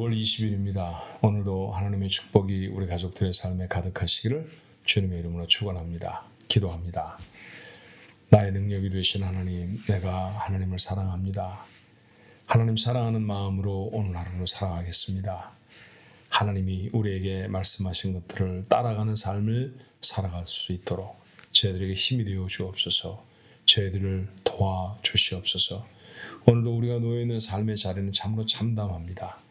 5월 20일입니다. 오늘도 하나님의 축복이 우리 가족들의 삶에 가득하시기를 주님의 이름으로 축원합니다. 기도합니다. 나의 능력이 되신 하나님, 내가 하나님을 사랑합니다. 하나님 사랑하는 마음으로 오늘 하루를 살아가겠습니다. 하나님이 우리에게 말씀하신 것들을 따라가는 삶을 살아갈 수 있도록 저희들에게 힘이 되어 주옵소서. 저희들을 도와주시옵소서. 오늘도 우리가 놓여있는 삶의 자리는 참으로 참담합니다.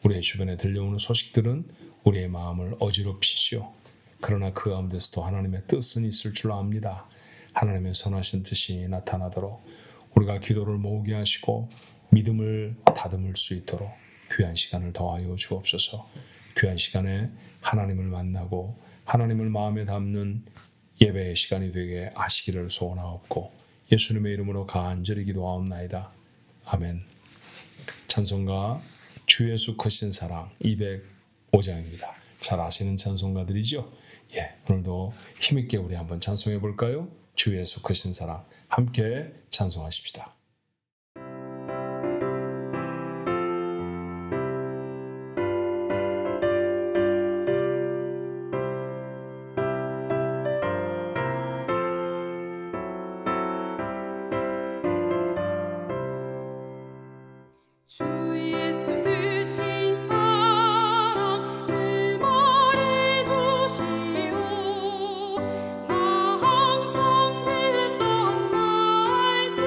우리의 주변에 들려오는 소식들은 우리의 마음을 어지럽히시오. 그러나 그 가운데서도 하나님의 뜻은 있을 줄 압니다. 하나님의 선하신 뜻이 나타나도록 우리가 기도를 모으게 하시고 믿음을 다듬을 수 있도록 귀한 시간을 더하여 주옵소서. 귀한 시간에 하나님을 만나고 하나님을 마음에 담는 예배의 시간이 되게 하시기를 소원하옵고 예수님의 이름으로 간절히 기도하옵나이다. 아멘. 찬송가 주 예수 크신 사랑 205장입니다. 잘 아시는 찬송가들이죠? 오늘도 힘있게 우리 한번 찬송해 볼까요? 주 예수 크신 사랑 함께 찬송하십시다. 나 항상 듣던 말씀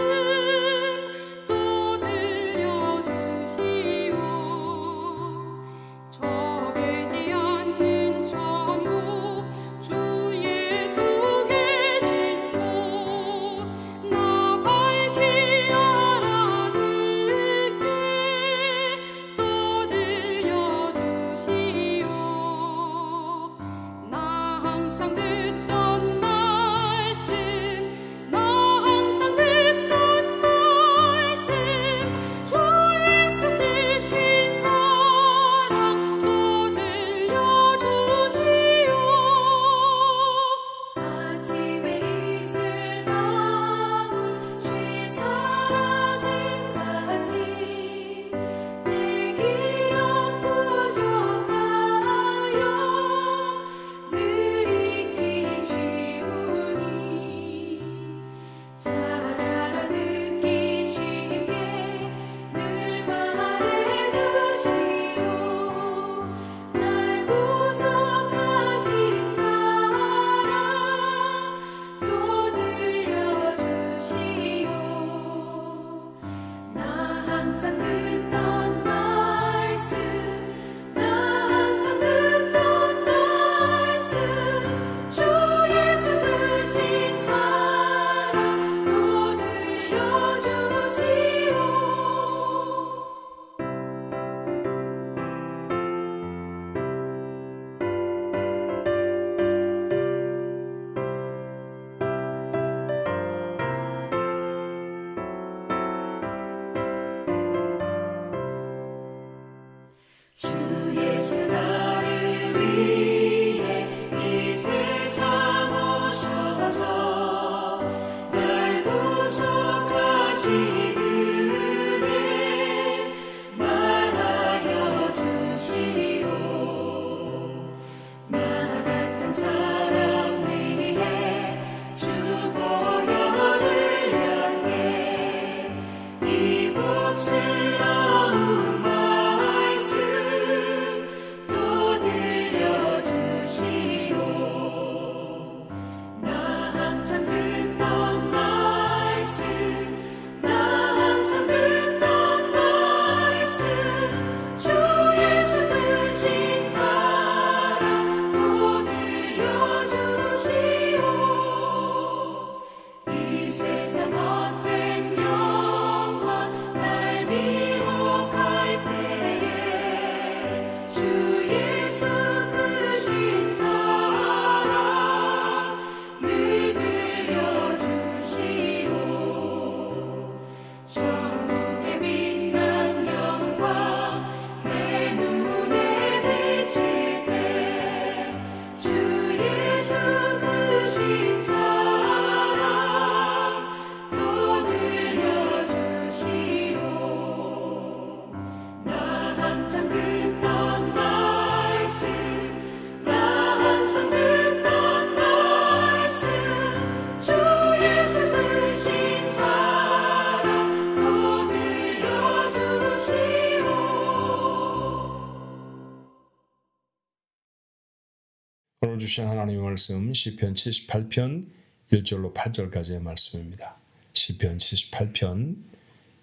오늘 주신 하나님의 말씀 시편 78편 1절로 8절까지의 말씀입니다. 시편 78편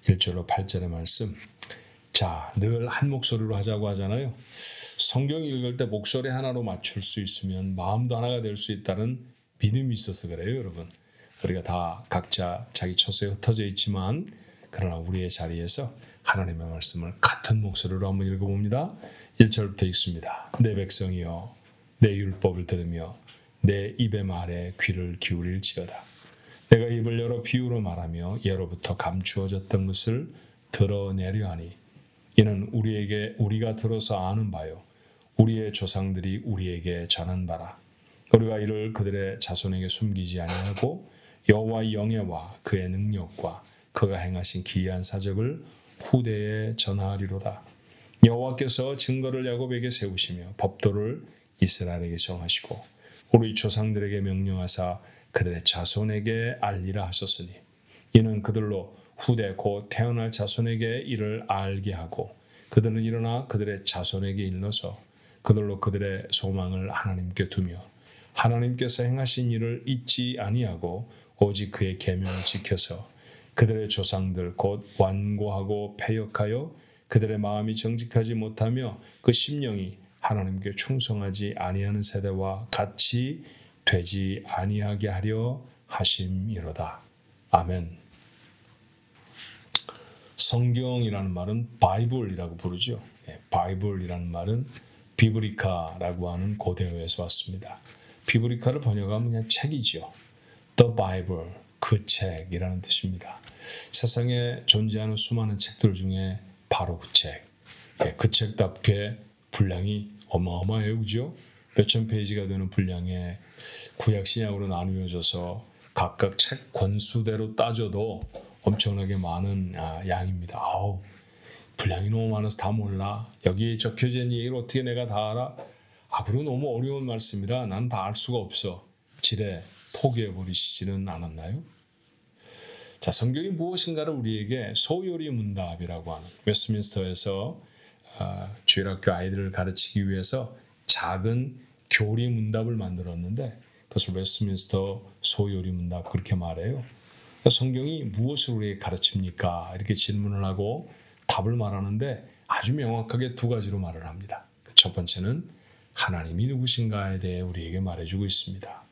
1절로 8절의 말씀. 자, 늘 한 목소리로 하자고 하잖아요. 성경 읽을 때 목소리 하나로 맞출 수 있으면 마음도 하나가 될 수 있다는 믿음이 있어서 그래요, 여러분. 우리가 다 각자 자기 처소에 흩어져 있지만 그러나 우리의 자리에서 하나님의 말씀을 같은 목소리로 한번 읽어봅니다. 1절부터 읽습니다. 내 백성이여 내 율법을 들으며 내 입의 말에 귀를 기울일지어다. 내가 입을 열어 비유로 말하며 예로부터 감추어졌던 것을 드러내려 하니 이는 우리가 들어서 아는 바요 우리의 조상들이 우리에게 전한 바라. 우리가 이를 그들의 자손에게 숨기지 아니하고 여호와의 영예와 그의 능력과 그가 행하신 기이한 사적을 후대에 전하리로다. 여호와께서 증거를 야곱에게 세우시며 법도를 이스라엘에게 정하시고 우리 조상들에게 명령하사 그들의 자손에게 알리라 하셨으니 이는 그들로 후대 곧 태어날 자손에게 이를 알게 하고 그들은 일어나 그들의 자손에게 일러서 그들로 그들의 소망을 하나님께 두며 하나님께서 행하신 일을 잊지 아니하고 오직 그의 계명을 지켜서 그들의 조상들 곧 완고하고 패역하여 그들의 마음이 정직하지 못하며 그 심령이 하나님께 충성하지 아니하는 세대와 같이 되지 아니하게 하려 하심이로다. 아멘. 성경이라는 말은 바이블이라고 부르죠. 바이블이라는 말은 비브리카라고 하는 고대어에서 왔습니다. 비브리카를 번역하면 그냥 책이죠. The Bible, 그 책이라는 뜻입니다. 세상에 존재하는 수많은 책들 중에 바로 그 책. 그 책답게 분량이 어마어마해요, 그죠? 몇천 페이지가 되는 분량에 구약 신약으로 나누어져서 각각 책 권수대로 따져도 엄청나게 많은 양입니다. 분량이 너무 많아서 다 몰라. 여기에 적혀져 있는 얘기를 어떻게 내가 다 알아? 그리고 너무 어려운 말씀이라 난 다 알 수가 없어. 지레 포기해버리시지는 않았나요? 자, 성경이 무엇인가를 우리에게 소요리 문답이라고 하는 웨스트민스터에서 주일학교 아이들을 가르치기 위해서 작은 교리 문답을 만들었는데 그것을 웨스트민스터 소요리 문답 그렇게 말해요. 성경이 무엇을 우리에게 가르칩니까? 이렇게 질문을 하고 답을 말하는데 아주 명확하게 두 가지로 말을 합니다. 첫 번째는 하나님이 누구신가에 대해 우리에게 말해주고 있습니다.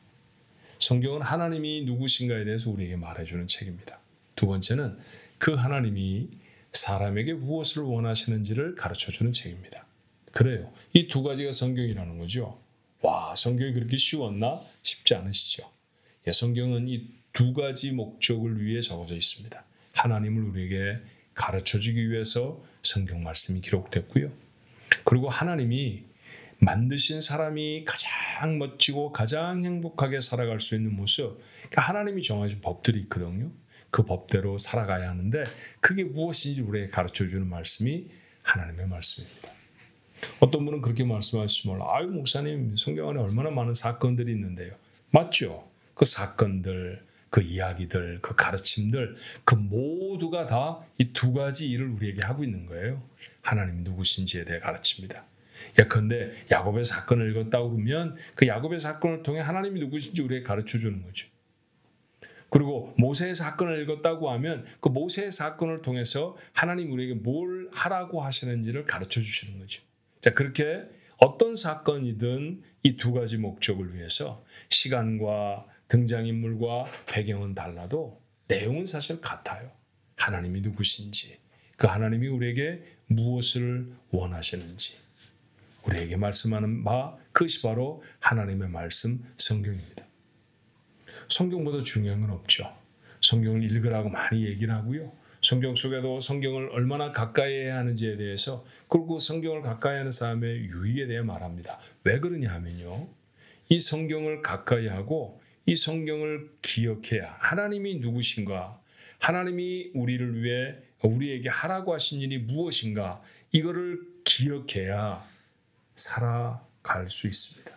성경은 하나님이 누구신가에 대해서 우리에게 말해주는 책입니다. 두 번째는 그 하나님이 사람에게 무엇을 원하시는지를 가르쳐주는 책입니다. 그래요. 이 두 가지가 성경이라는 거죠. 와, 성경이 그렇게 쉬웠나? 쉽지 않으시죠? 성경은 이 두 가지 목적을 위해 적어져 있습니다. 하나님을 우리에게 가르쳐주기 위해서 성경 말씀이 기록됐고요. 그리고 하나님이 만드신 사람이 가장 멋지고 가장 행복하게 살아갈 수 있는 모습, 그러니까 하나님이 정하신 법들이 있거든요. 그 법대로 살아가야 하는데 그게 무엇인지 우리에게 가르쳐주는 말씀이 하나님의 말씀입니다. 어떤 분은 그렇게 말씀하시지 몰라. 목사님, 성경 안에 얼마나 많은 사건들이 있는데요. 맞죠? 그 사건들, 그 이야기들, 그 가르침들, 그 모두가 다 이 두 가지 일을 우리에게 하고 있는 거예요. 하나님이 누구신지에 대해 가르칩니다. 예컨대 야곱의 사건을 읽었다고 그러면 그 야곱의 사건을 통해 하나님이 누구신지 우리에게 가르쳐주는 거죠. 그리고 모세의 사건을 읽었다고 하면 그 모세의 사건을 통해서 하나님 우리에게 뭘 하라고 하시는지를 가르쳐 주시는 거죠. 자, 그렇게 어떤 사건이든 이 두 가지 목적을 위해서 시간과 등장인물과 배경은 달라도 내용은 사실 같아요. 하나님이 누구신지, 그 하나님이 우리에게 무엇을 원하시는지 우리에게 말씀하는 바, 그것이 바로 하나님의 말씀 성경입니다. 성경보다 중요한 건 없죠. 성경을 읽으라고 많이 얘기를 하고요. 성경 속에도 성경을 얼마나 가까이 해야 하는지에 대해서, 그리고 성경을 가까이 하는 사람의 유익에 대해 말합니다. 왜 그러냐 하면요, 이 성경을 가까이 하고 이 성경을 기억해야 하나님이 누구신가, 하나님이 우리를 위해 우리에게 하라고 하신 일이 무엇인가, 이거를 기억해야 살아갈 수 있습니다.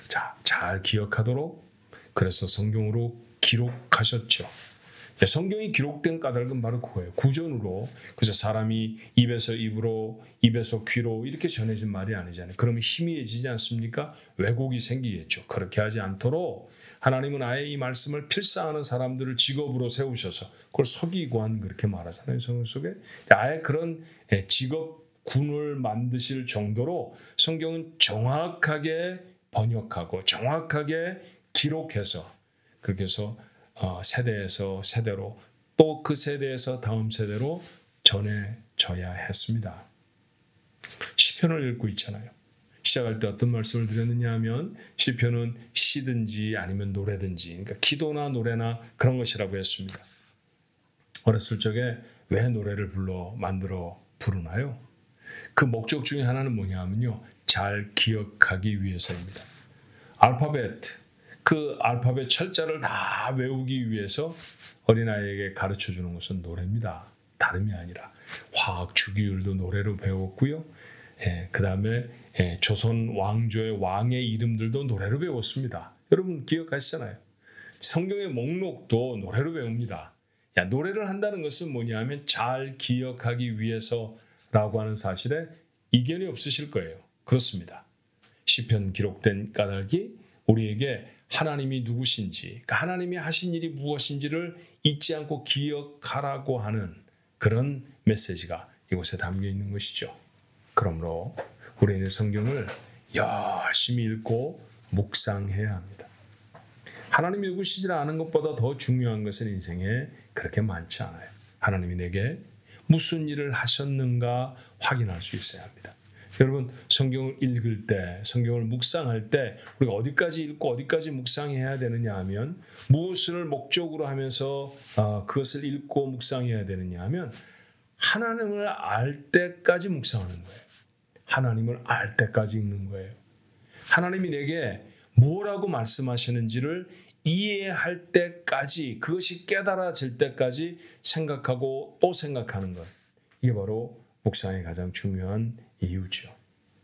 자, 잘 기억하도록 그래서 성경으로 기록하셨죠. 성경이 기록된 까닭은 바로 그거예요. 구전으로. 그래서 사람이 입에서 입으로, 입에서 귀로 이렇게 전해진 말이 아니잖아요. 그러면 희미해지지 않습니까? 왜곡이 생기겠죠. 그렇게 하지 않도록 하나님은 아예 이 말씀을 필사하는 사람들을 직업으로 세우셔서 그걸 서기관 그렇게 말하잖아요. 성경 속에. 아예 그런 직업군을 만드실 정도로 성경은 정확하게 번역하고 정확하게 기록해서 그렇게 해서 세대에서 세대로 또 그 세대에서 다음 세대로 전해져야 했습니다. 시편을 읽고 있잖아요. 시작할 때 어떤 말씀을 드렸느냐 하면 시편은 시든지 아니면 노래든지 그러니까 기도나 노래나 그런 것이라고 했습니다. 어렸을 적에 왜 노래를 만들어 부르나요? 그 목적 중에 하나는 뭐냐 하면요. 잘 기억하기 위해서입니다. 그 알파벳 철자를 다 외우기 위해서 어린아이에게 가르쳐주는 것은 노래입니다. 다름이 아니라 화학 주기율도 노래로 배웠고요. 그 다음에 조선 왕조의 왕의 이름들도 노래로 배웠습니다. 여러분 기억하시잖아요. 성경의 목록도 노래로 배웁니다. 노래를 한다는 것은 뭐냐 하면 잘 기억하기 위해서라고 하는 사실에 이견이 없으실 거예요. 그렇습니다. 시편 기록된 까닭이 우리에게 하나님이 누구신지, 그러니까 하나님이 하신 일이 무엇인지를 잊지 않고 기억하라고 하는 그런 메시지가 이곳에 담겨 있는 것이죠. 그러므로 우리는 성경을 열심히 읽고 묵상해야 합니다. 하나님이 누구시지 아는 것보다 더 중요한 것은 인생에 그렇게 많지 않아요. 하나님이 내게 무슨 일을 하셨는가 확인할 수 있어야 합니다. 여러분 성경을 읽을 때 성경을 묵상할 때 우리가 어디까지 읽고 어디까지 묵상해야 되느냐 하면 무엇을 목적으로 하면서 그것을 읽고 묵상해야 되느냐 하면 하나님을 알 때까지 묵상하는 거예요. 하나님을 알 때까지 읽는 거예요. 하나님이 내게 뭐라고 말씀하시는지를 이해할 때까지 그것이 깨달아질 때까지 생각하고 또 생각하는 것. 이게 바로 묵상의 가장 중요한 이유죠.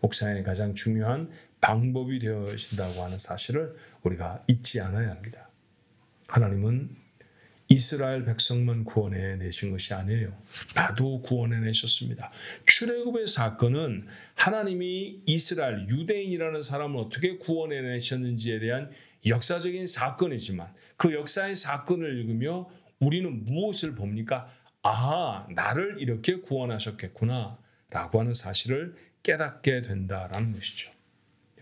묵상의 가장 중요한 방법이 되어진다고 하는 사실을 우리가 잊지 않아야 합니다. 하나님은 이스라엘 백성만 구원해 내신 것이 아니에요. 나도 구원해 내셨습니다. 출애굽의 사건은 하나님이 이스라엘 유대인이라는 사람을 어떻게 구원해 내셨는지에 대한 역사적인 사건이지만 그 역사의 사건을 읽으며 우리는 무엇을 봅니까? 나를 이렇게 구원하셨겠구나 라고 하는 사실을 깨닫게 된다라는 것이죠.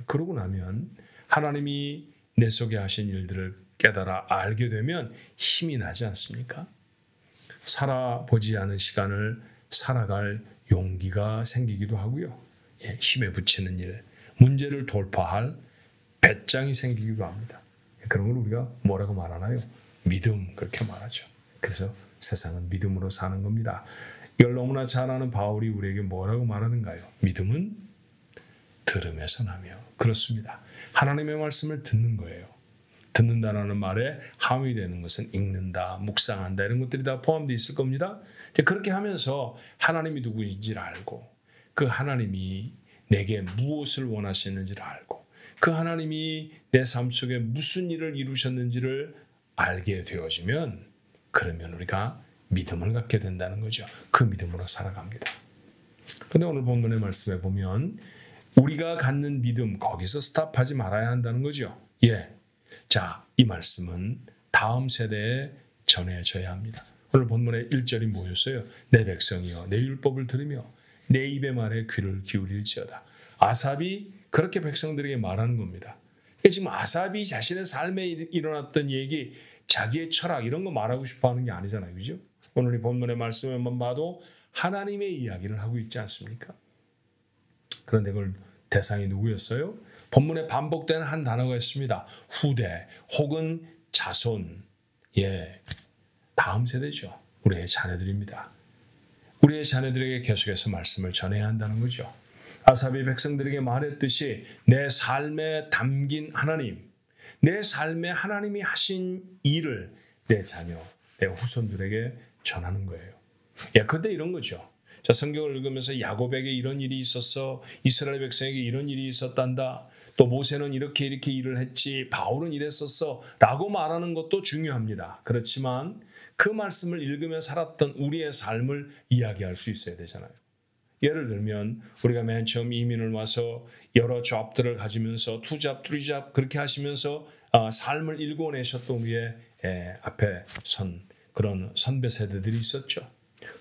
그러고 나면 하나님이 내 속에 하신 일들을 깨달아 알게 되면 힘이 나지 않습니까? 살아보지 않은 시간을 살아갈 용기가 생기기도 하고요. 힘에 부치는 일, 문제를 돌파할 배짱이 생기기도 합니다. 그런 걸 우리가 뭐라고 말하나요? 믿음 그렇게 말하죠. 그래서 세상은 믿음으로 사는 겁니다. 이걸 너무나 잘 아는 바울이 우리에게 뭐라고 말하는가요? 믿음은 들음에서 나며. 그렇습니다. 하나님의 말씀을 듣는 거예요. 듣는다라는 말에 함의되는 것은 읽는다, 묵상한다 이런 것들이 다 포함되어 있을 겁니다. 그렇게 하면서 하나님이 누구인지를 알고 그 하나님이 내게 무엇을 원하시는지를 알고 그 하나님이 내 삶 속에 무슨 일을 이루셨는지를 알게 되어지면 그러면 우리가 믿음을 갖게 된다는 거죠. 그 믿음으로 살아갑니다. 그런데 오늘 본문의 말씀에 보면 우리가 갖는 믿음 거기서 스탑하지 말아야 한다는 거죠. 자, 이 말씀은 다음 세대에 전해져야 합니다. 오늘 본문의 1절이 뭐였어요? 내 백성이여 내 율법을 들으며 내 입의 말에 귀를 기울일지어다. 아삽이 그렇게 백성들에게 말하는 겁니다. 지금 아삽이 자신의 삶에 일어났던 얘기, 자기의 철학 이런 거 말하고 싶어 하는 게 아니잖아요. 그죠? 오늘 이 본문의 말씀에만 봐도 하나님의 이야기를 하고 있지 않습니까? 그런데 그걸 대상이 누구였어요? 본문에 반복되는 한 단어가 있습니다. 후대 혹은 자손. 다음 세대죠. 우리의 자녀들입니다. 우리의 자녀들에게 계속해서 말씀을 전해야 한다는 거죠. 아삽이 백성들에게 말했듯이 내 삶에 담긴 하나님, 내 삶에 하나님이 하신 일을 내 자녀, 내 후손들에게 전하는 거예요. 그런데 이런 거죠. 자, 성경을 읽으면서 야곱에게 이런 일이 있었어, 이스라엘 백성에게 이런 일이 있었단다, 또 모세는 이렇게 일을 했지, 바울은 이랬었어 라고 말하는 것도 중요합니다. 그렇지만 그 말씀을 읽으며 살았던 우리의 삶을 이야기할 수 있어야 되잖아요. 예를 들면 우리가 맨 처음 이민을 와서 여러 잡들을 가지면서 투잡, 쓰리잡 그렇게 하시면서 삶을 일궈내셨던 우리의 앞에 선 그런 선배 세대들이 있었죠.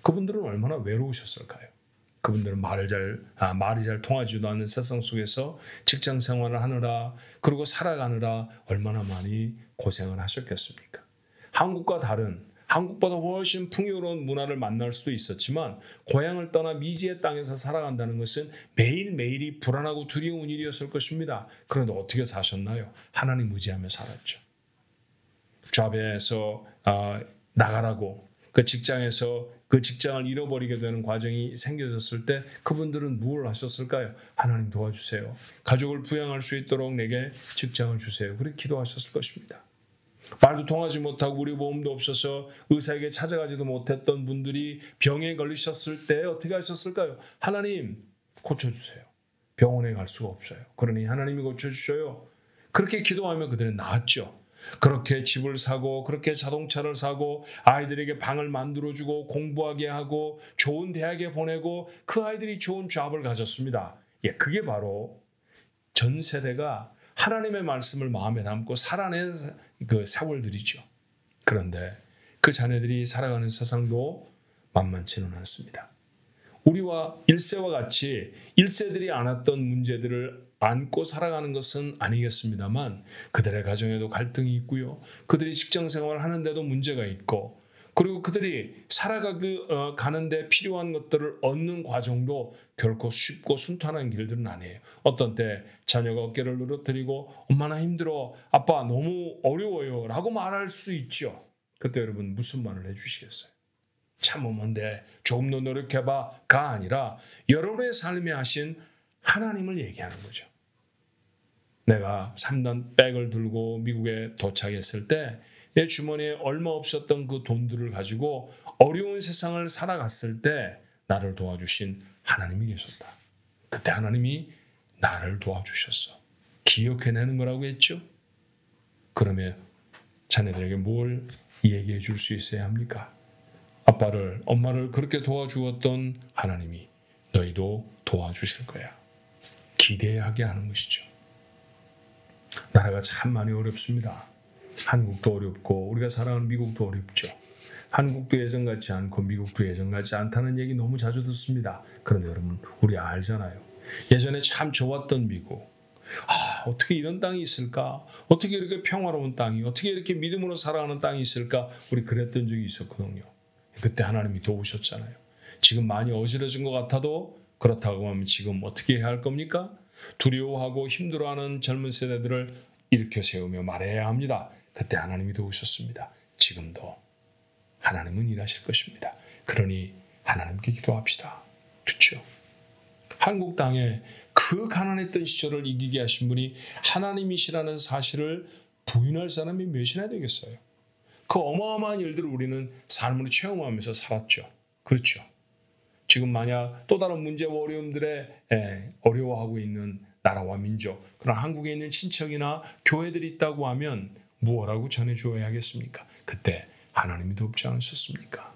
그분들은 얼마나 외로우셨을까요? 그분들은 말이 잘 통하지도 않는 세상 속에서 직장 생활을 하느라 그리고 살아가느라 얼마나 많이 고생을 하셨겠습니까? 한국보다 훨씬 풍요로운 문화를 만날 수도 있었지만 고향을 떠나 미지의 땅에서 살아간다는 것은 매일매일이 불안하고 두려운 일이었을 것입니다. 그런데 어떻게 사셨나요? 하나님 의지하며 살았죠. 잡에서 나가라고 그 직장에서 그 직장을 잃어버리게 되는 과정이 생겨졌을 때 그분들은 무엇을 하셨을까요? 하나님 도와주세요. 가족을 부양할 수 있도록 내게 직장을 주세요. 그렇게 기도하셨을 것입니다. 말도 통하지 못하고 우리 보험도 없어서 의사에게 찾아가지도 못했던 분들이 병에 걸리셨을 때 어떻게 하셨을까요? 하나님 고쳐주세요. 병원에 갈 수가 없어요. 그러니 하나님이 고쳐주셔요. 그렇게 기도하면 그들은 나았죠. 그렇게 집을 사고 그렇게 자동차를 사고 아이들에게 방을 만들어주고 공부하게 하고 좋은 대학에 보내고 그 아이들이 좋은 잡을 가졌습니다. 그게 바로 전 세대가 하나님의 말씀을 마음에 담고 살아낸 그 세월들이죠. 그런데 그 자녀들이 살아가는 세상도 만만치는 않습니다. 우리와 1세와 같이 1세들이 안았던 문제들을 안고 살아가는 것은 아니겠습니다만 그들의 가정에도 갈등이 있고요. 그들이 직장 생활을 하는데도 문제가 있고 그리고 그들이 가는데 필요한 것들을 얻는 과정도 결코 쉽고 순탄한 길들은 아니에요. 어떤 때 자녀가 어깨를 늘어뜨리고 엄마나 힘들어, 아빠 너무 어려워요 라고 말할 수 있죠. 그때 여러분 무슨 말을 해주시겠어요? 참으면 돼, 조금 더 노력해봐가 아니라 여러분의 삶에 하신 하나님을 얘기하는 거죠. 내가 3단 백을 들고 미국에 도착했을 때 내 주머니에 얼마 없었던 그 돈들을 가지고 어려운 세상을 살아갔을 때 나를 도와주신 하나님이 계셨다. 그때 하나님이 나를 도와주셨어. 기억해내는 거라고 했죠. 그러면 자녀들에게 뭘 얘기해 줄 수 있어야 합니까? 아빠를, 엄마를 그렇게 도와주었던 하나님이 너희도 도와주실 거야. 기대하게 하는 것이죠. 나라가 참 많이 어렵습니다. 한국도 어렵고 우리가 사랑하는 미국도 어렵죠. 한국도 예전 같지 않고 미국도 예전 같지 않다는 얘기 너무 자주 듣습니다. 그런데 여러분 우리 알잖아요. 예전에 참 좋았던 미국. 어떻게 이런 땅이 있을까? 어떻게 이렇게 평화로운 땅이, 어떻게 이렇게 믿음으로 살아가는 땅이 있을까? 우리 그랬던 적이 있었거든요. 그때 하나님이 도우셨잖아요. 지금 많이 어지러진 것 같아도 그렇다고 하면 지금 어떻게 해야 할 겁니까? 두려워하고 힘들어하는 젊은 세대들을 일으켜 세우며 말해야 합니다. 그때 하나님이 도우셨습니다. 지금도 하나님은 일하실 것입니다. 그러니 하나님께 기도합시다. 그렇죠? 한국 땅에 그 가난했던 시절을 이기게 하신 분이 하나님이시라는 사실을 부인할 사람이 몇이나 되겠어요? 그 어마어마한 일들을 우리는 삶으로 체험하면서 살았죠. 그렇죠? 지금 만약 또 다른 문제와 어려움들에 어려워하고 있는 나라와 민족, 그런 한국에 있는 친척이나 교회들이 있다고 하면 무엇라고 전해주어야 하겠습니까? 그때 하나님이 돕지 않으셨습니까?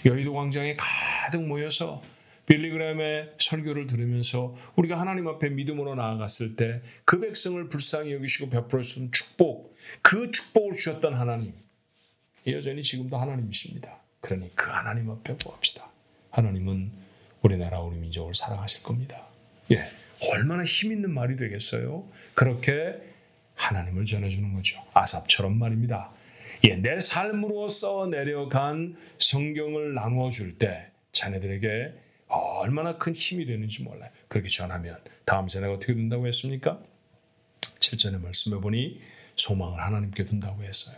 여의도 광장에 가득 모여서 빌리그램의 설교를 들으면서 우리가 하나님 앞에 믿음으로 나아갔을 때 그 백성을 불쌍히 여기시고 베풀어 주신 축복, 그 축복을 주셨던 하나님, 여전히 지금도 하나님이십니다. 그러니 그 하나님 앞에 구합시다. 하나님은 우리나라 우리 민족을 사랑하실 겁니다. 얼마나 힘 있는 말이 되겠어요? 그렇게 하나님을 전해주는 거죠. 아삽처럼 말입니다. 내 삶으로 써내려간 성경을 나누어줄 때 자네들에게 얼마나 큰 힘이 되는지 몰라요. 그렇게 전하면 다음 세대가 어떻게 된다고 했습니까? 7절의 말씀에 보니 소망을 하나님께 둔다고 했어요.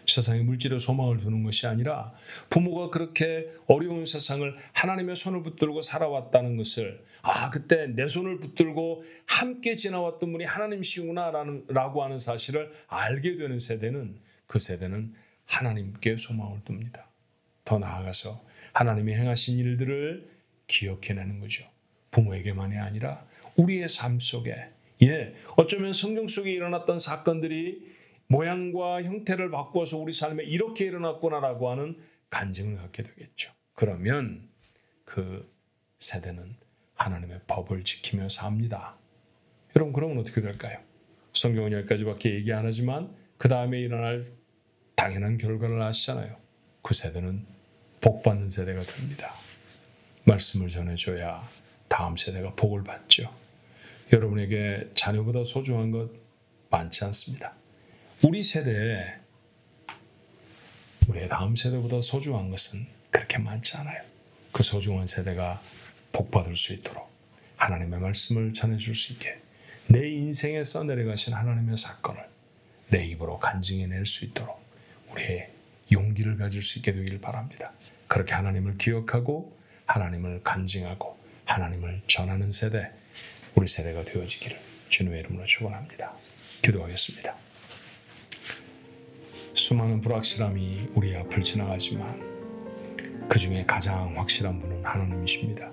세상에 물질에 소망을 두는 것이 아니라 부모가 그렇게 어려운 세상을 하나님의 손을 붙들고 살아왔다는 것을 그때 내 손을 붙들고 함께 지나왔던 분이 하나님이시구나 라고 하는 사실을 알게 되는 세대는, 그 세대는 하나님께 소망을 둡니다. 더 나아가서 하나님이 행하신 일들을 기억해내는 거죠. 부모에게만이 아니라 우리의 삶 속에, 어쩌면 성경 속에 일어났던 사건들이 모양과 형태를 바꾸어서 우리 삶에 이렇게 일어났구나라고 하는 간증을 갖게 되겠죠. 그러면 그 세대는 하나님의 법을 지키며 삽니다. 여러분, 그러면 어떻게 될까요? 성경은 여기까지밖에 얘기 안 하지만 그 다음에 일어날 당연한 결과를 아시잖아요. 그 세대는 복받는 세대가 됩니다. 말씀을 전해줘야 다음 세대가 복을 받죠. 여러분에게 자녀보다 소중한 것 많지 않습니다. 우리 세대에 우리의 다음 세대보다 소중한 것은 그렇게 많지 않아요. 그 소중한 세대가 복받을 수 있도록 하나님의 말씀을 전해줄 수 있게 내 인생에 써내려가신 하나님의 사건을 내 입으로 간증해낼 수 있도록 우리의 용기를 가질 수 있게 되길 바랍니다. 그렇게 하나님을 기억하고 하나님을 간증하고 하나님을 전하는 세대, 우리 세대가 되어지기를 주님의 이름으로 축원합니다. 기도하겠습니다. 수많은 불확실함이 우리 앞을 지나가지만 그 중에 가장 확실한 분은 하나님이십니다.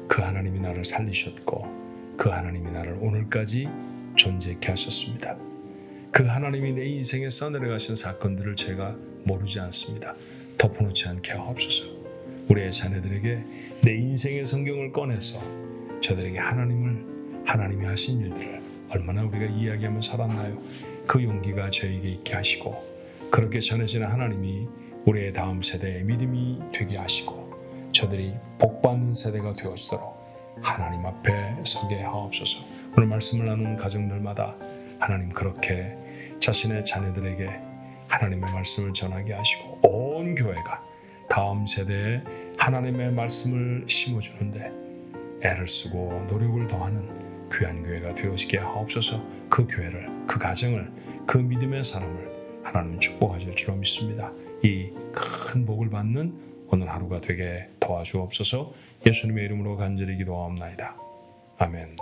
그 하나님이 나를 살리셨고 그 하나님이 나를 오늘까지 존재케 하셨습니다. 그 하나님이 내 인생에 써내려가신 사건들을 제가 모르지 않습니다. 덮어놓지 않게 하옵소서. 우리의 자녀들에게 내 인생의 성경을 꺼내서 저들에게 하나님이 하신 일들을 얼마나 우리가 이야기하며 살았나요? 그 용기가 저에게 있게 하시고 그렇게 전해지는 하나님이 우리의 다음 세대의 믿음이 되게 하시고 저들이 복받는 세대가 되어지도록 하나님 앞에 서게 하옵소서. 오늘 말씀을 나누는 가정들마다 하나님 그렇게 자신의 자녀들에게 하나님의 말씀을 전하게 하시고 온 교회가 다음 세대에 하나님의 말씀을 심어주는데 애를 쓰고 노력을 더하는 귀한 교회가 되어지게 하옵소서. 그 교회를, 그 가정을, 그 믿음의 사람을 하나님 축복하실 줄로 믿습니다. 이 큰 복을 받는 오늘 하루가 되게 도와주옵소서. 예수님의 이름으로 간절히 기도하옵나이다. 아멘.